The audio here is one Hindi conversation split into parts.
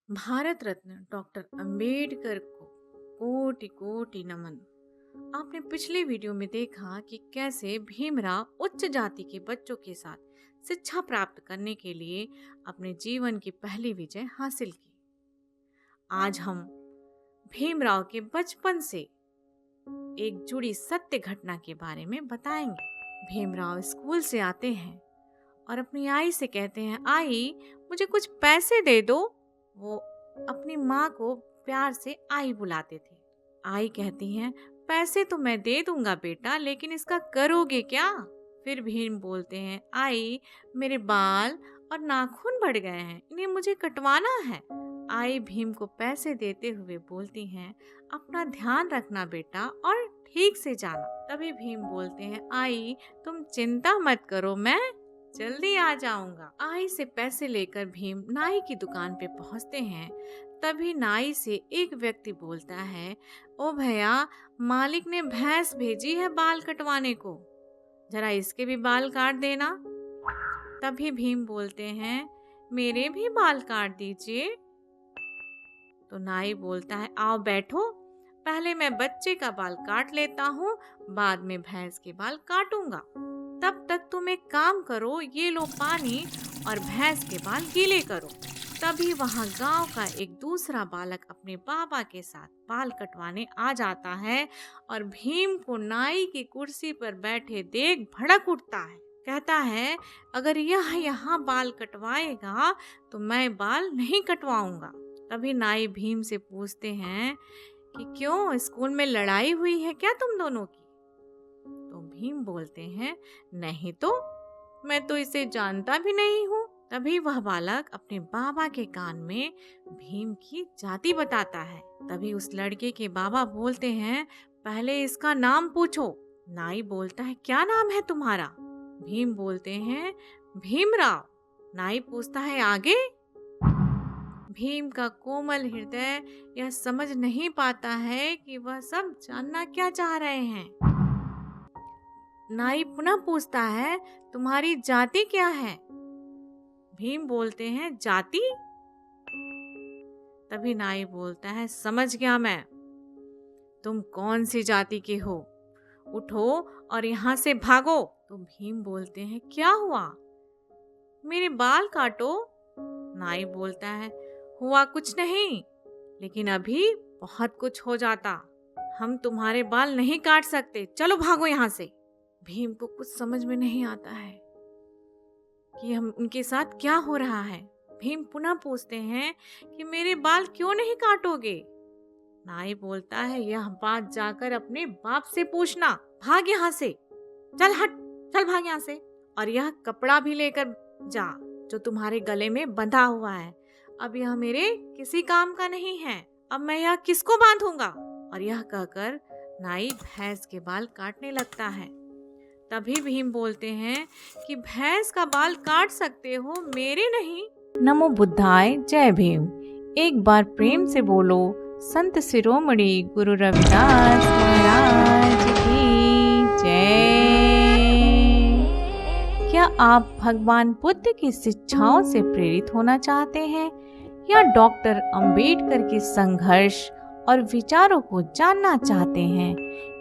भारत रत्न डॉक्टर अंबेडकर को कोटि कोटि नमन। आपने पिछले वीडियो में देखा कि कैसे भीमराव उच्च जाति के बच्चों के साथ शिक्षा प्राप्त करने के लिए अपने जीवन की पहली विजय हासिल की। आज हम भीमराव के बचपन से एक जुड़ी सत्य घटना के बारे में बताएंगे। भीमराव स्कूल से आते हैं और अपनी आई से कहते हैं, आई मुझे कुछ पैसे दे दो। वो अपनी माँ को प्यार से आई बुलाते थे। आई कहती हैं, पैसे तो मैं दे दूंगा बेटा, लेकिन इसका करोगे क्या? फिर भीम बोलते हैं, आई मेरे बाल और नाखून बढ़ गए हैं, इन्हें मुझे कटवाना है। आई भीम को पैसे देते हुए बोलती हैं, अपना ध्यान रखना बेटा और ठीक से जाना। तभी भीम बोलते हैं, आई तुम चिंता मत करो, मैं जल्दी आ जाऊंगा। आई से पैसे लेकर भीम नाई की दुकान पे पहुंचते हैं। तभी नाई से एक व्यक्ति बोलता है, ओ भैया, मालिक ने भैंस भेजी है बाल कटवाने को, जरा इसके भी बाल काट देना। तभी भीम बोलते हैं, मेरे भी बाल काट दीजिए। तो नाई बोलता है, आओ बैठो, पहले मैं बच्चे का बाल काट लेता हूँ, बाद में भैंस के बाल काटूंगा। तब तक तुम एक काम करो, ये लो पानी और भैंस के बाल गीले करो। तभी वहां गांव का एक दूसरा बालक अपने बाबा के साथ बाल कटवाने आ जाता है और भीम को नाई की कुर्सी पर बैठे देख भड़क उठता है। कहता है, अगर यह यहाँ बाल कटवाएगा तो मैं बाल नहीं कटवाऊंगा। तभी नाई भीम से पूछते हैं कि क्यों, स्कूल में लड़ाई हुई है क्या तुम दोनों की? तो भीम बोलते हैं, नहीं तो, मैं तो इसे जानता भी नहीं हूँ। तभी वह बालक अपने बाबा के कान में भीम की जाति बताता है। तभी उस लड़के के बाबा बोलते हैं, पहले इसका नाम पूछो। नाई बोलता है, क्या नाम है तुम्हारा? भीम बोलते हैं, भीमराव। नाई पूछता है, आगे? भीम का कोमल हृदय यह समझ नहीं पाता है कि वह सब जानना क्या चाह रहे हैं। नाई पुनः पूछता है, तुम्हारी जाति क्या है? भीम बोलते हैं, जाति? तभी नाई बोलता है, समझ गया मैं, तुम कौन सी जाति के हो, उठो और यहाँ से भागो। तो भीम बोलते हैं, क्या हुआ, मेरे बाल काटो। नाई बोलता है, हुआ कुछ नहीं, लेकिन अभी बहुत कुछ हो जाता, हम तुम्हारे बाल नहीं काट सकते, चलो भागो यहाँ से। भीम को कुछ समझ में नहीं आता है कि हम उनके साथ क्या हो रहा है। भीम पुनः पूछते हैं कि मेरे बाल क्यों नहीं काटोगे? नाई बोलता है, यह बात जाकर अपने बाप से पूछना, भाग यहाँ से, चल हट, चल भाग यहाँ से। और यह कपड़ा भी लेकर जा जो तुम्हारे गले में बंधा हुआ है, अब यह मेरे किसी काम का नहीं है, अब मैं यह किसको बांधूंगा? और यह कहकर नाई भैंस के बाल काटने लगता है। तभी भीम बोलते हैं कि भैंस का बाल काट सकते हो, मेरे नहीं। नमो बुद्धाय, जय भीम। एक बार प्रेम से बोलो, संत शिरोमणि गुरु रविदास महाराज की जय। क्या आप भगवान बुद्ध की शिक्षाओं से प्रेरित होना चाहते हैं या डॉक्टर अंबेडकर के संघर्ष और विचारों को जानना चाहते हैं,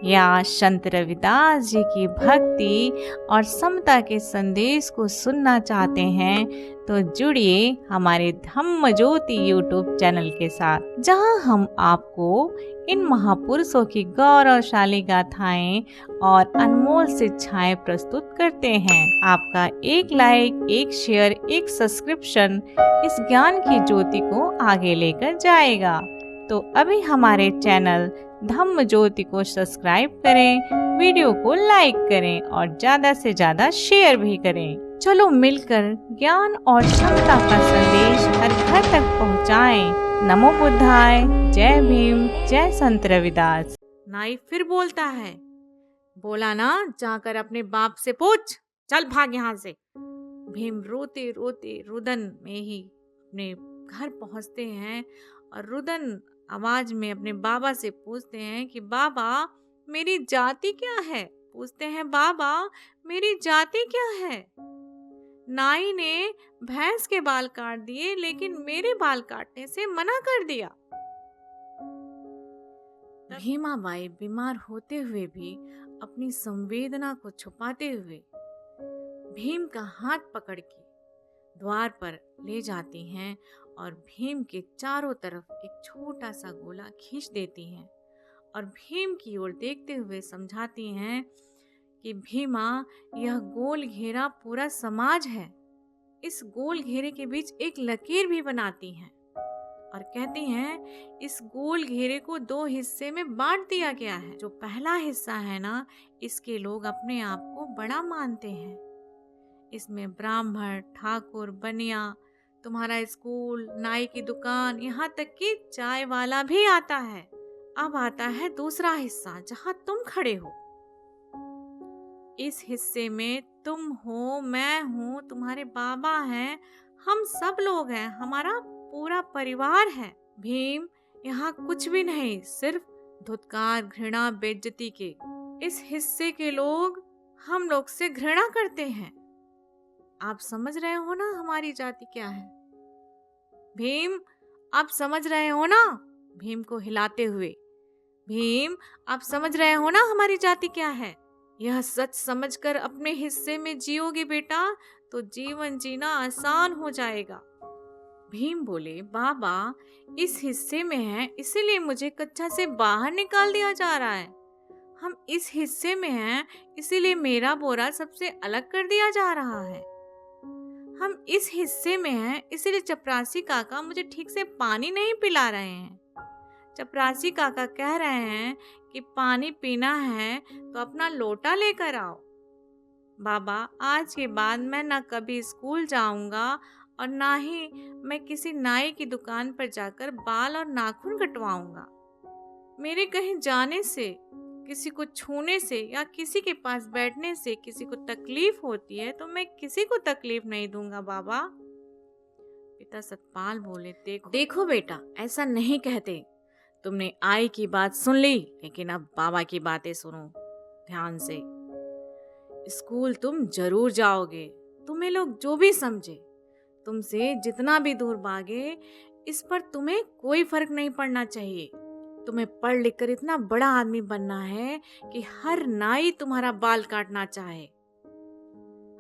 या संत रविदास जी की भक्ति और समता के संदेश को सुनना चाहते हैं, तो जुड़िए हमारे धम्म ज्योति यूट्यूब चैनल के साथ, जहां हम आपको इन महापुरुषों की गौरवशाली गाथाएं और अनमोल शिक्षाएं प्रस्तुत करते हैं। आपका एक लाइक, एक शेयर, एक सब्सक्रिप्शन इस ज्ञान की ज्योति को आगे लेकर जाएगा। तो अभी हमारे चैनल धम्म ज्योति को सब्सक्राइब करें, वीडियो को लाइक करें और ज्यादा से ज्यादा शेयर भी करें। चलो मिलकर ज्ञान और क्षमता का संदेश हर घर तक पहुंचाएं। नमो बुद्धाय, जय भीम, जय संत रविदास। नाई फिर बोलता है, बोला ना, जाकर अपने बाप से पूछ, चल भाग यहाँ से। भीम रोते रोते रुदन में ही अपने घर पहुंचते हैं और रुदन आवाज में अपने बाबा से पूछते हैं कि बाबा मेरी जाति क्या है? पूछते हैं, बाबा मेरी जाति क्या है? नाई ने भैंस के बाल काट दिए लेकिन मेरे बाल काटने से मना कर दिया। भीमाबाई बीमार होते हुए भी अपनी संवेदना को छुपाते हुए भीम का हाथ पकड़ के द्वार पर ले जाती हैं और भीम के चारों तरफ एक छोटा सा गोला खींच देती हैं और भीम की ओर देखते हुए समझाती हैं कि भीमा, यह गोल घेरा पूरा समाज है। इस गोल घेरे के बीच एक लकीर भी बनाती हैं और कहती हैं इस गोल घेरे को 2 हिस्से में बांट दिया गया है। जो पहला हिस्सा है ना, इसके लोग अपने आप को बड़ा मानते हैं। इसमें ब्राह्मण, ठाकुर, बनिया, तुम्हारा स्कूल, नाई की दुकान, यहाँ तक कि चाय वाला भी आता है। अब आता है दूसरा हिस्सा जहाँ तुम खड़े हो। इस हिस्से में तुम हो, मैं हूँ, तुम्हारे बाबा हैं, हम सब लोग हैं, हमारा पूरा परिवार है। भीम, यहाँ कुछ भी नहीं, सिर्फ धुतकार, घृणा, बेइज्जती के। इस हिस्से के लोग हम लोग से घृणा करते हैं। आप समझ रहे हो ना हमारी जाति क्या है? भीम, आप समझ रहे हो ना? भीम को हिलाते हुए, भीम, आप समझ रहे हो ना हमारी जाति क्या है? यह सच समझकर अपने हिस्से में जियोगे बेटा तो जीवन जीना आसान हो जाएगा। भीम बोले, बाबा, इस हिस्से में है इसीलिए मुझे कक्षा से बाहर निकाल दिया जा रहा है। हम इस हिस्से में हैं इसीलिए मेरा बोरा सबसे अलग कर दिया जा रहा है। हम इस हिस्से में हैं इसीलिए चपरासी काका मुझे ठीक से पानी नहीं पिला रहे हैं। चपरासी काका कह रहे हैं कि पानी पीना है तो अपना लोटा लेकर आओ। बाबा, आज के बाद मैं ना कभी स्कूल जाऊंगा और ना ही मैं किसी नाई की दुकान पर जाकर बाल और नाखून कटवाऊंगा। मेरे कहीं जाने से, किसी को छूने से या किसी के पास बैठने से किसी को तकलीफ होती है तो मैं किसी को तकलीफ नहीं दूंगा बाबा। पिता सतपाल बोले, देखो बेटा, ऐसा नहीं कहते। तुमने आई की बात सुन ली, लेकिन अब बाबा की बातें सुनो ध्यान से। स्कूल तुम जरूर जाओगे, तुम्हें लोग जो भी समझे, तुमसे जितना भी दूर भागे, इस पर तुम्हें कोई फर्क नहीं पड़ना चाहिए। तुम्हें पढ़ लिख कर इतना बड़ा आदमी बनना है कि हर नाई तुम्हारा बाल काटना चाहे,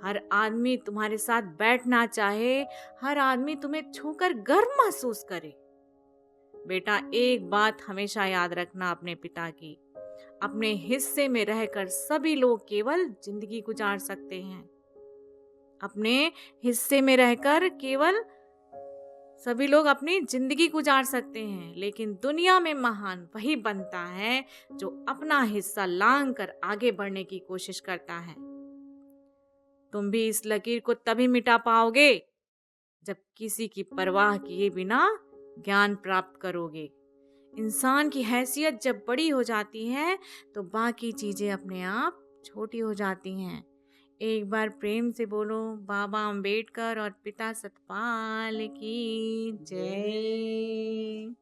हर आदमी तुम्हारे साथ बैठना चाहे, हर आदमी तुम्हें छूकर गर्व महसूस करे। बेटा, एक बात हमेशा याद रखना अपने पिता की, अपने हिस्से में रहकर सभी लोग केवल जिंदगी गुजार सकते हैं। अपने हिस्से में रहकर केवल सभी लोग अपनी जिंदगी गुजार सकते हैं, लेकिन दुनिया में महान वही बनता है जो अपना हिस्सा लांघ कर आगे बढ़ने की कोशिश करता है। तुम भी इस लकीर को तभी मिटा पाओगे जब किसी की परवाह किए बिना ज्ञान प्राप्त करोगे। इंसान की हैसियत जब बड़ी हो जाती है तो बाकी चीजें अपने आप छोटी हो जाती हैं। एक बार प्रेम से बोलो, बाबा अम्बेडकर और पिता सतपाल की जय।